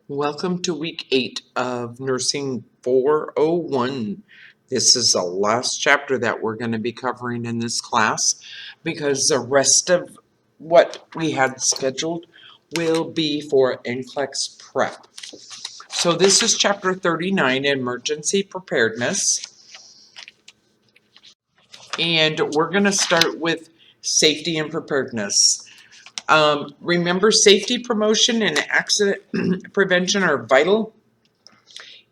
Welcome to week 8 of Nursing 401. This is the last chapter that we're going to be covering in this class because the rest of what we had scheduled will be for NCLEX prep. So this is chapter 39, Emergency Preparedness. And we're going to start with safety and preparedness. Remember, safety promotion and accident prevention are vital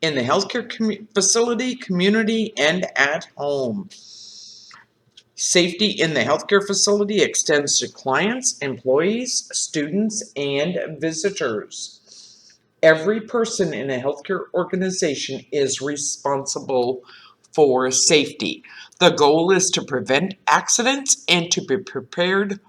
in the healthcare facility, community, and at home. Safety in the healthcare facility extends to clients, employees, students, and visitors. Every person in a healthcare organization is responsible for safety. The goal is to prevent accidents and to be prepared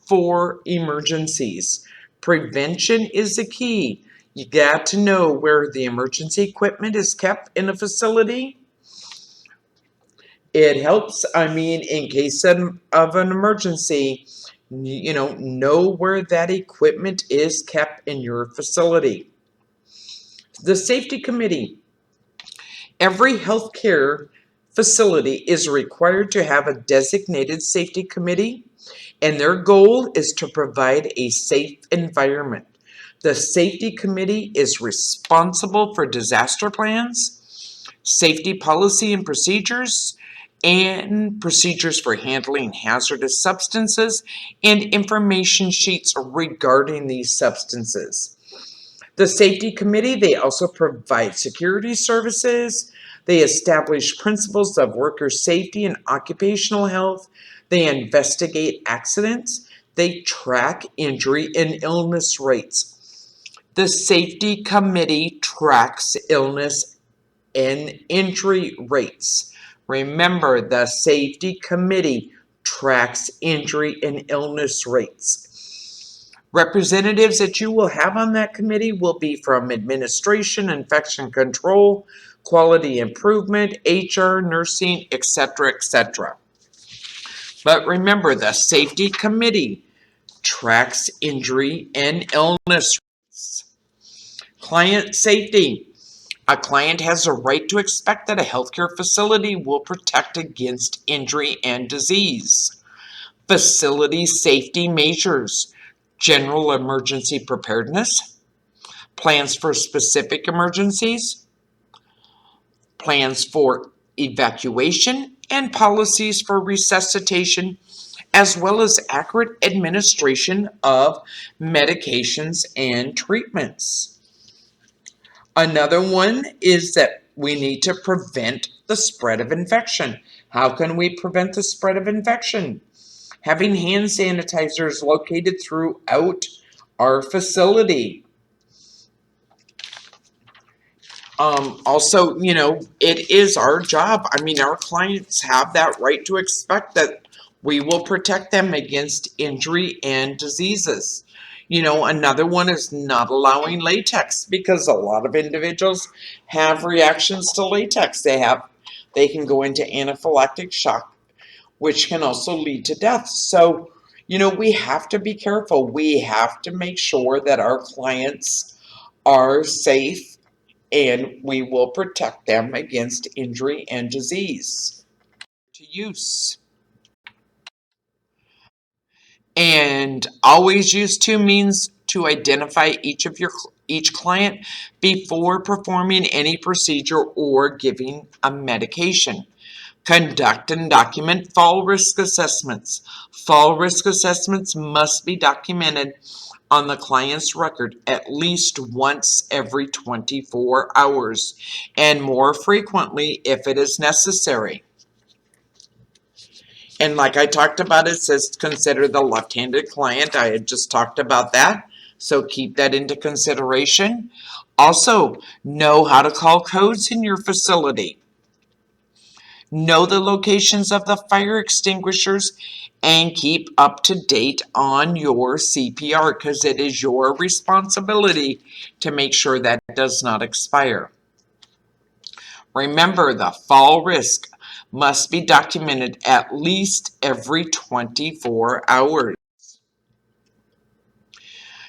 for emergencies. Prevention is the key. You got to know where the emergency equipment is kept in a facility. It helps, in case of an emergency, know where that equipment is kept in your facility. The safety committee. Every healthcare facility is required to have a designated safety committee, and their goal is to provide a safe environment. The safety committee is responsible for disaster plans, safety policy and procedures for handling hazardous substances, and information sheets regarding these substances. The safety committee, they also provide security services. They establish principles of worker safety and occupational health. They investigate accidents. They track injury and illness rates. The safety committee tracks illness and injury rates. Remember, the safety committee tracks injury and illness rates. Representatives that you will have on that committee will be from administration, infection control, quality improvement, HR, nursing, etc., etc. But remember, the safety committee tracks injury and illness rates. Client safety. A client has a right to expect that a healthcare facility will protect against injury and disease. Facility safety measures. General emergency preparedness. Plans for specific emergencies. Plans for evacuation and policies for resuscitation, as well as accurate administration of medications and treatments. Another one is that we need to prevent the spread of infection. How can we prevent the spread of infection? Having hand sanitizers located throughout our facility. Also, it is our job. Our clients have that right to expect that we will protect them against injury and diseases. Another one is not allowing latex, because a lot of individuals have reactions to latex. They can go into anaphylactic shock, which can also lead to death. So, we have to be careful. We have to make sure that our clients are safe, and we will protect them against injury and disease. To use. And always use to means to identify each client before performing any procedure or giving a medication. Conduct and document fall risk assessments. Fall risk assessments must be documented on the client's record at least once every 24 hours, and more frequently if it is necessary. And like I talked about, it says consider the left-handed client. I had just talked about that, so keep that into consideration. Also, know how to call codes in your facility. Know the locations of the fire extinguishers, and keep up to date on your CPR, because it is your responsibility to make sure that it does not expire. Remember, the fall risk must be documented at least every 24 hours.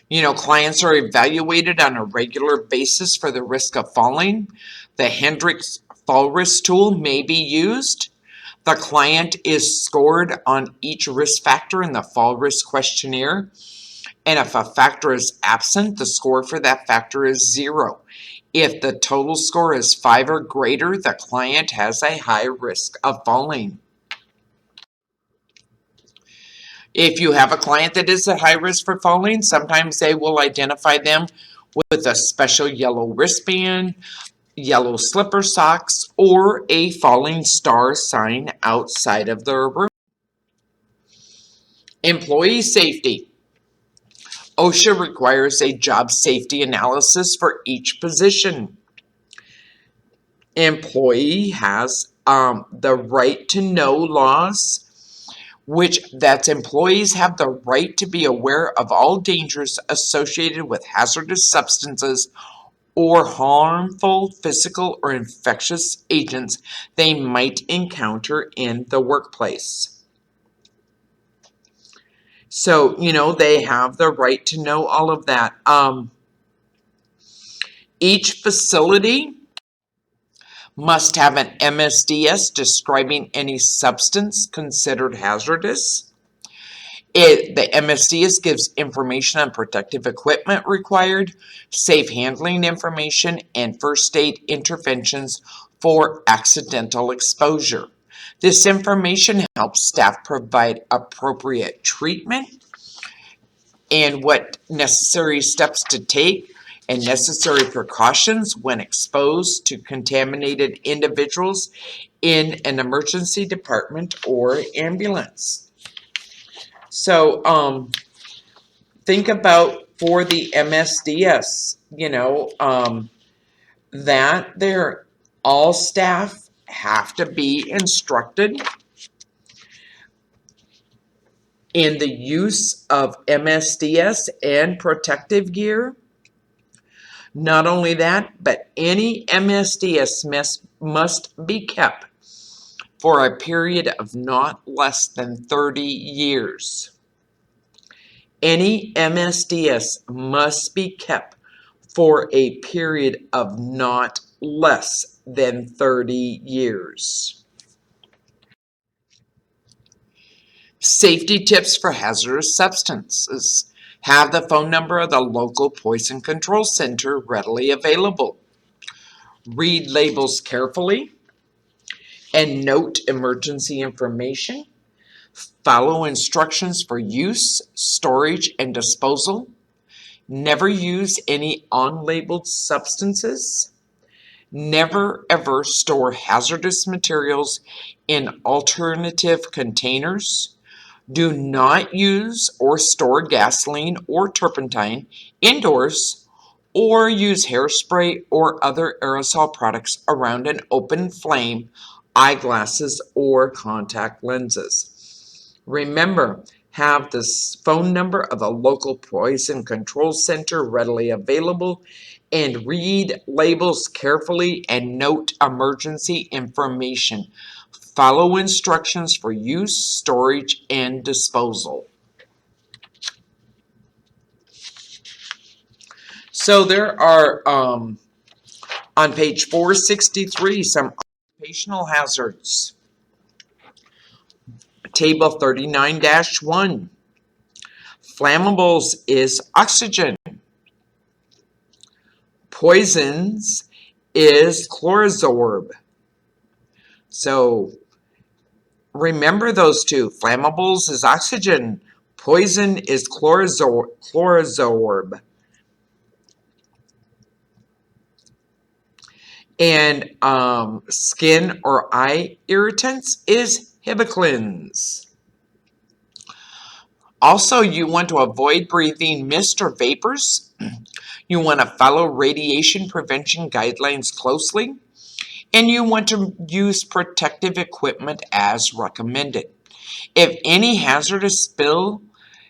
Clients are evaluated on a regular basis for the risk of falling. The Hendricks fall risk tool may be used. The client is scored on each risk factor in the fall risk questionnaire. And if a factor is absent, the score for that factor is 0. If the total score is 5 or greater, the client has a high risk of falling. If you have a client that is at high risk for falling, sometimes they will identify them with a special yellow wristband, yellow slipper socks, or a falling star sign outside of their room. Employee safety. OSHA requires a job safety analysis for each position. Employee has the right to know laws, that's employees have the right to be aware of all dangers associated with hazardous substances or harmful physical or infectious agents they might encounter in the workplace. So, they have the right to know all of that. Each facility must have an MSDS describing any substance considered hazardous. The MSDS gives information on protective equipment required, safe handling information, and first aid interventions for accidental exposure. This information helps staff provide appropriate treatment and what necessary steps to take and necessary precautions when exposed to contaminated individuals in an emergency department or ambulance. So think about for the MSDS, that all staff have to be instructed in the use of MSDS and protective gear. Not only that, but any MSDS must be kept for a period of not less than 30 years. Any MSDS must be kept for a period of not less than 30 years. Safety tips for hazardous substances. Have the phone number of the local poison control center readily available. Read labels carefully and note emergency information. Follow instructions for use, storage, and disposal. Never use any unlabeled substances. Never ever store hazardous materials in alternative containers. Do not use or store gasoline or turpentine indoors, or use hairspray or other aerosol products around an open flame, eyeglasses, or contact lenses. Remember, have the phone number of a local poison control center readily available, and read labels carefully and note emergency information. Follow instructions for use, storage, and disposal. So there are, on page 463, some occupational hazards. Table 39-1. Flammables is oxygen. Poisons is chlorozorb. So remember those two. Flammables is oxygen. Poison is chlorozorb. And skin or eye irritants is hibiclins. Also, you want to avoid breathing mist or vapors. You want to follow radiation prevention guidelines closely. And you want to use protective equipment as recommended. If any hazardous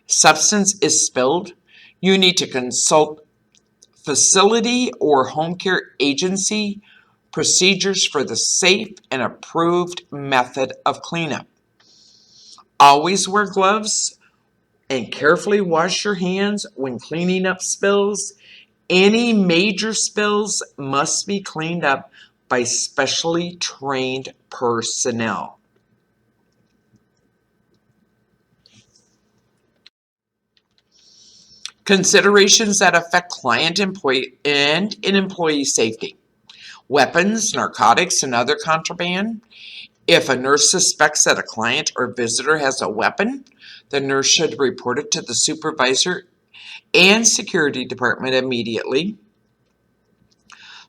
substance is spilled, you need to consult facility or home care agency procedures for the safe and approved method of cleanup. Always wear gloves and carefully wash your hands when cleaning up spills. Any major spills must be cleaned up by specially trained personnel. Considerations that affect client, employee, and employee safety. Weapons, narcotics, and other contraband. If a nurse suspects that a client or visitor has a weapon, the nurse should report it to the supervisor and security department immediately.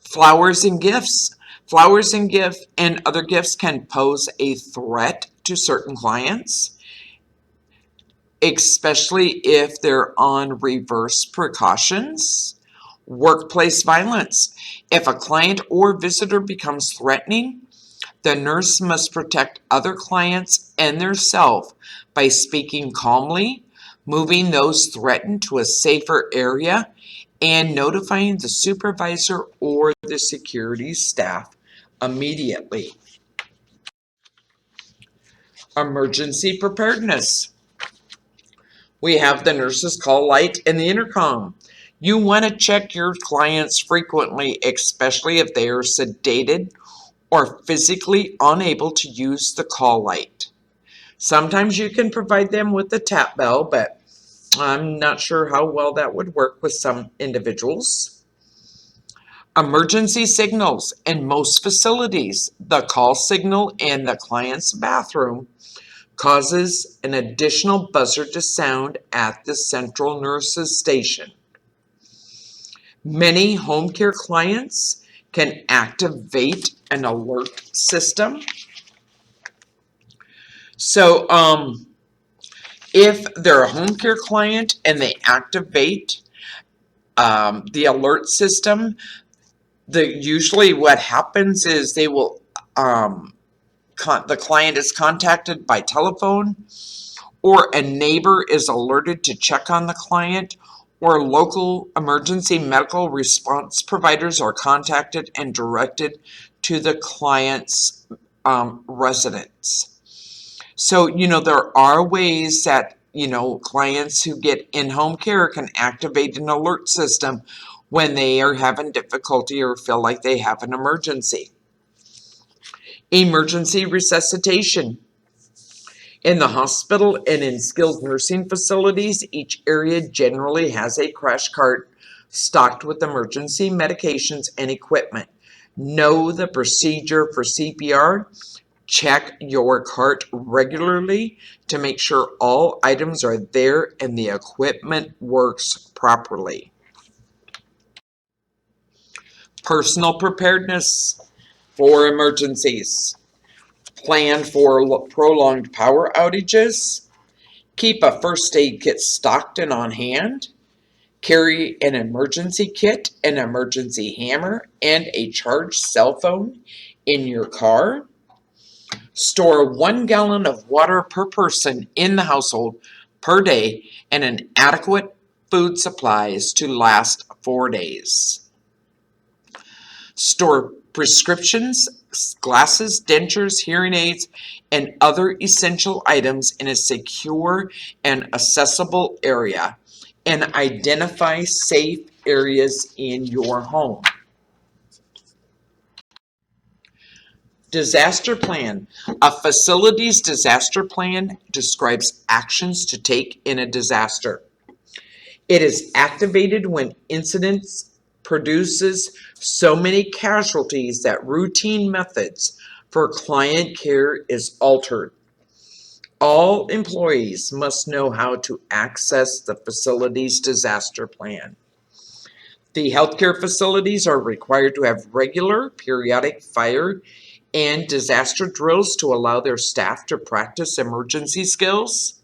Flowers and gifts. Flowers and other gifts can pose a threat to certain clients, especially if they're on reverse precautions. Workplace violence. If a client or visitor becomes threatening, the nurse must protect other clients and theirself by speaking calmly, moving those threatened to a safer area, and notifying the supervisor or the security staff immediately. Emergency preparedness. We have the nurse's call light and the intercom. You want to check your clients frequently, especially if they are sedated or physically unable to use the call light. Sometimes you can provide them with the tap bell, but I'm not sure how well that would work with some individuals. Emergency signals. In most facilities, the call signal in the client's bathroom causes an additional buzzer to sound at the central nurse's station. Many home care clients can activate an alert system. So, if they're a home care client and they activate the alert system, usually what happens is they will the client is contacted by telephone, or a neighbor is alerted to check on the client, or local emergency medical response providers are contacted and directed to the client's residence. So, there are ways that, clients who get in-home care can activate an alert system when they are having difficulty or feel like they have an emergency. Emergency resuscitation. In the hospital and in skilled nursing facilities, each area generally has a crash cart stocked with emergency medications and equipment. Know the procedure for CPR. Check your cart regularly to make sure all items are there and the equipment works properly. Personal preparedness for emergencies. Plan for prolonged power outages. Keep a first aid kit stocked and on hand. Carry an emergency kit, an emergency hammer, and a charged cell phone in your car. Store 1 gallon of water per person in the household per day and an adequate food supplies to last 4 days. Store prescriptions, glasses, dentures, hearing aids, and other essential items in a secure and accessible area, and identify safe areas in your home. Disaster plan. A facility's disaster plan describes actions to take in a disaster. It is activated when incidents produces so many casualties that routine methods for client care is altered. All employees must know how to access the facility's disaster plan. The healthcare facilities are required to have regular, periodic fire and disaster drills to allow their staff to practice emergency skills.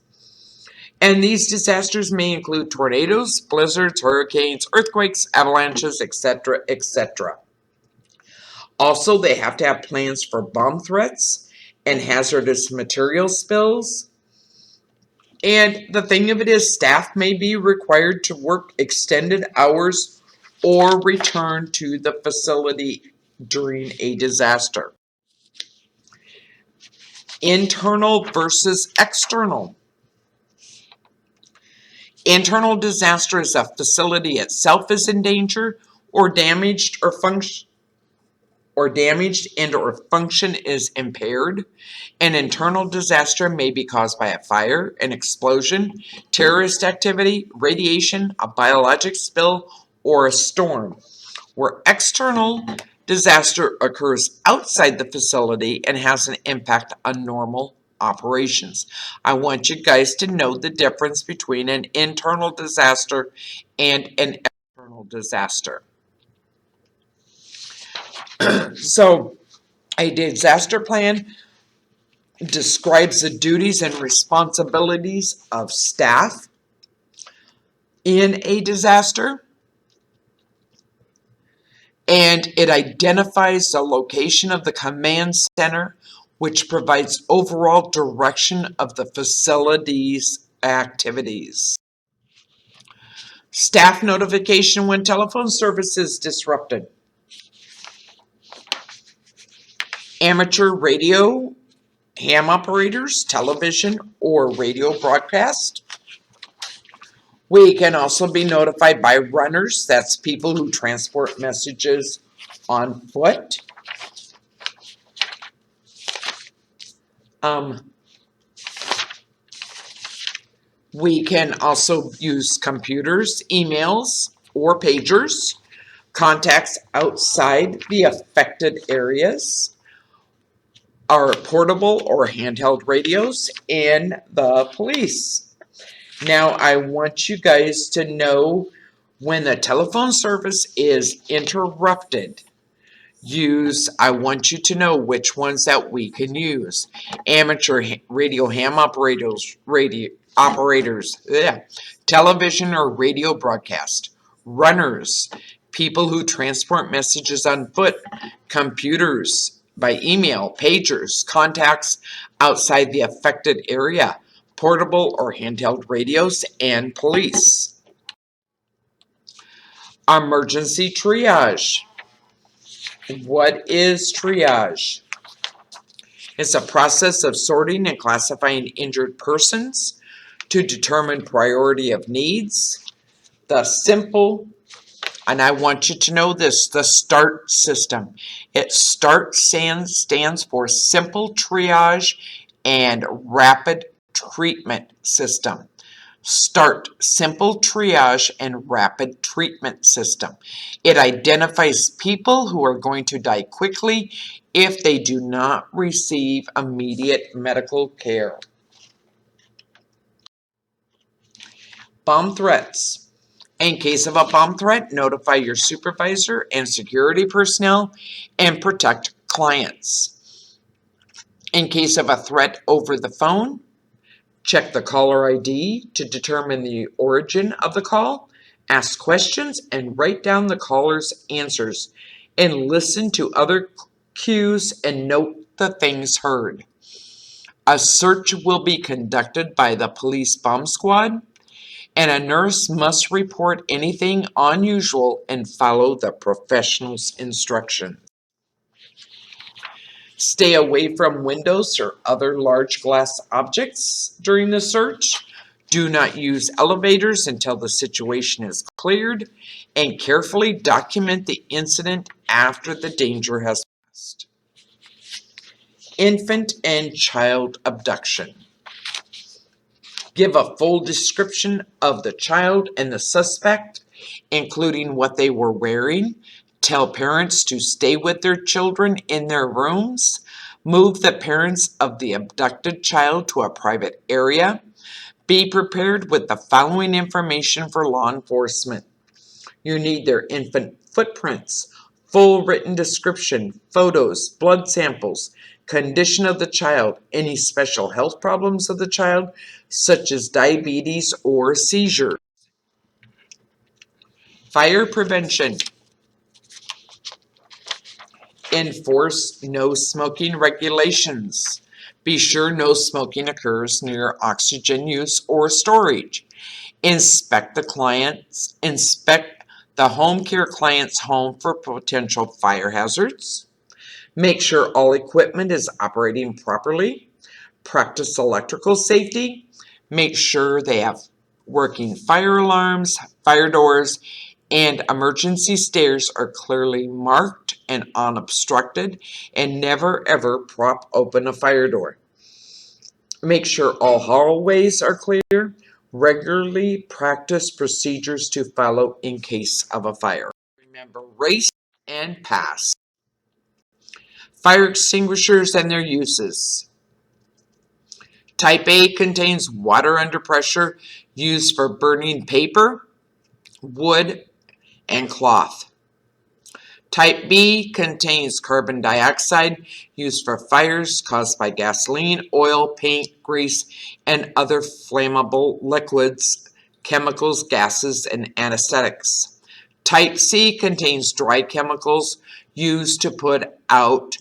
And these disasters may include tornadoes, blizzards, hurricanes, earthquakes, avalanches, etc., etc. Also, they have to have plans for bomb threats and hazardous material spills. And the thing of it is, staff may be required to work extended hours or return to the facility during a disaster. Internal versus external. Internal disaster is a facility itself is in danger or damaged or function is impaired. An internal disaster may be caused by a fire, an explosion, terrorist activity, radiation, a biologic spill, or a storm. Where external disaster occurs outside the facility and has an impact on normal operations. I want you guys to know the difference between an internal disaster and an external disaster. So, a disaster plan describes the duties and responsibilities of staff in a disaster, and it identifies the location of the command center, which provides overall direction of the facility's activities. Staff notification when telephone service is disrupted. Amateur radio, ham operators, television, or radio broadcast. We can also be notified by runners, that's people who transport messages on foot. We can also use computers, emails, or pagers, contacts outside the affected areas, our portable or handheld radios, and the police. Now, I want you guys to know when the telephone service is interrupted, I want you to know which ones that we can use. Amateur radio ham operators, television or radio broadcast. Runners, people who transport messages on foot. Computers, by email. Pagers, contacts outside the affected area. Portable or handheld radios, and police. Emergency triage. What is triage? It's a process of sorting and classifying injured persons to determine priority of needs. The simple, and I want you to know this, the START system. START stands for Simple Triage and Rapid Treatment System. START, Simple Triage and Rapid Treatment System. It identifies people who are going to die quickly if they do not receive immediate medical care. Bomb threats. In case of a bomb threat, notify your supervisor and security personnel and protect clients. In case of a threat over the phone, check the caller ID to determine the origin of the call, ask questions, and write down the caller's answers, and listen to other cues and note the things heard. A search will be conducted by the police bomb squad, and a nurse must report anything unusual and follow the professional's instructions. Stay away from windows or other large glass objects during the search. Do not use elevators until the situation is cleared, and carefully document the incident after the danger has passed. Infant and child abduction. Give a full description of the child and the suspect, including what they were wearing. Tell parents to stay with their children in their rooms. Move the parents of the abducted child to a private area. Be prepared with the following information for law enforcement. You need their infant footprints, full written description, photos, blood samples, condition of the child, any special health problems of the child, such as diabetes or seizures. Fire prevention. Enforce no smoking regulations. Be sure no smoking occurs near oxygen use or storage. Inspect the home care client's home for potential fire hazards. Make sure all equipment is operating properly. Practice electrical safety. Make sure they have Working fire alarms, fire doors, and emergency stairs are clearly marked and unobstructed, and never ever prop open a fire door. Make sure all hallways are clear. Regularly practice procedures to follow in case of a fire. Remember, race and pass. Fire extinguishers and their uses. Type A contains water under pressure used for burning paper, wood, and cloth. Type B contains carbon dioxide used for fires caused by gasoline, oil, paint, grease, and other flammable liquids, chemicals, gases, and anesthetics. Type C contains dry chemicals used to put out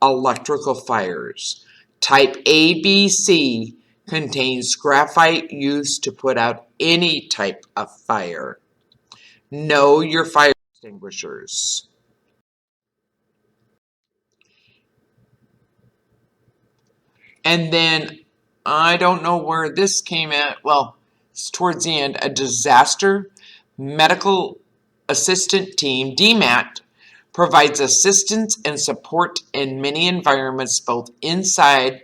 electrical fires. Type ABC contains graphite used to put out any type of fire. Know your fire extinguishers. And then, I don't know where this came at. Well, it's towards the end. A disaster medical assistant team, DMAT, provides assistance and support in many environments, both inside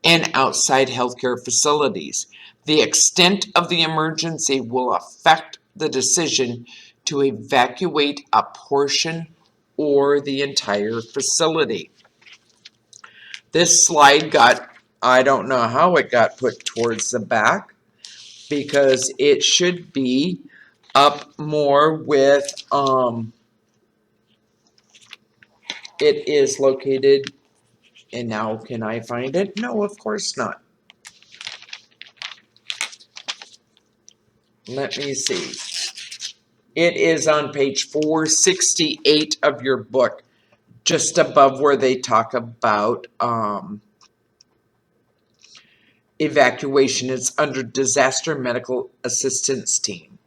and outside healthcare facilities. The extent of the emergency will affect the decision to evacuate a portion or the entire facility. This slide I don't know how it got put towards the back, because it should be up more with, it is located, and now can I find it? No, of course not. Let me see. It is on page 468 of your book, just above where they talk about evacuation. It's under Disaster Medical Assistance Team.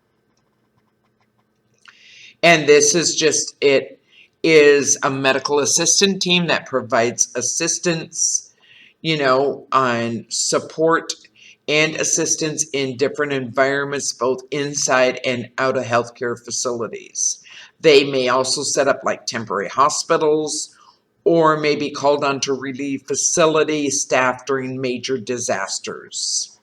And this is just, it is a medical assistant team that provides assistance, on support and assistance in different environments, both inside and out of healthcare facilities. They may also set up like temporary hospitals, or may be called on to relieve facility staff during major disasters.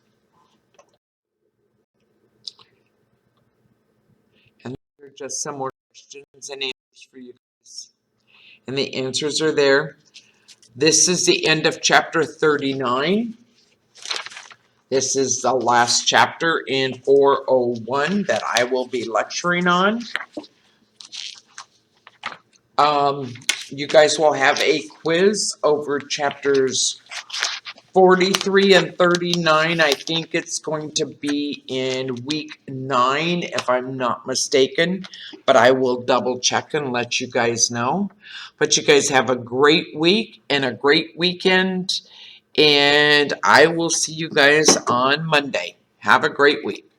And there are just some more questions and answers for you guys. And the answers are there. This is the end of chapter 39. This is the last chapter in 401 that I will be lecturing on. You guys will have a quiz over chapters 43 and 39. I think it's going to be in week 9, if I'm not mistaken, but I will double check and let you guys know. But you guys have a great week and a great weekend, and I will see you guys on Monday. Have a great week.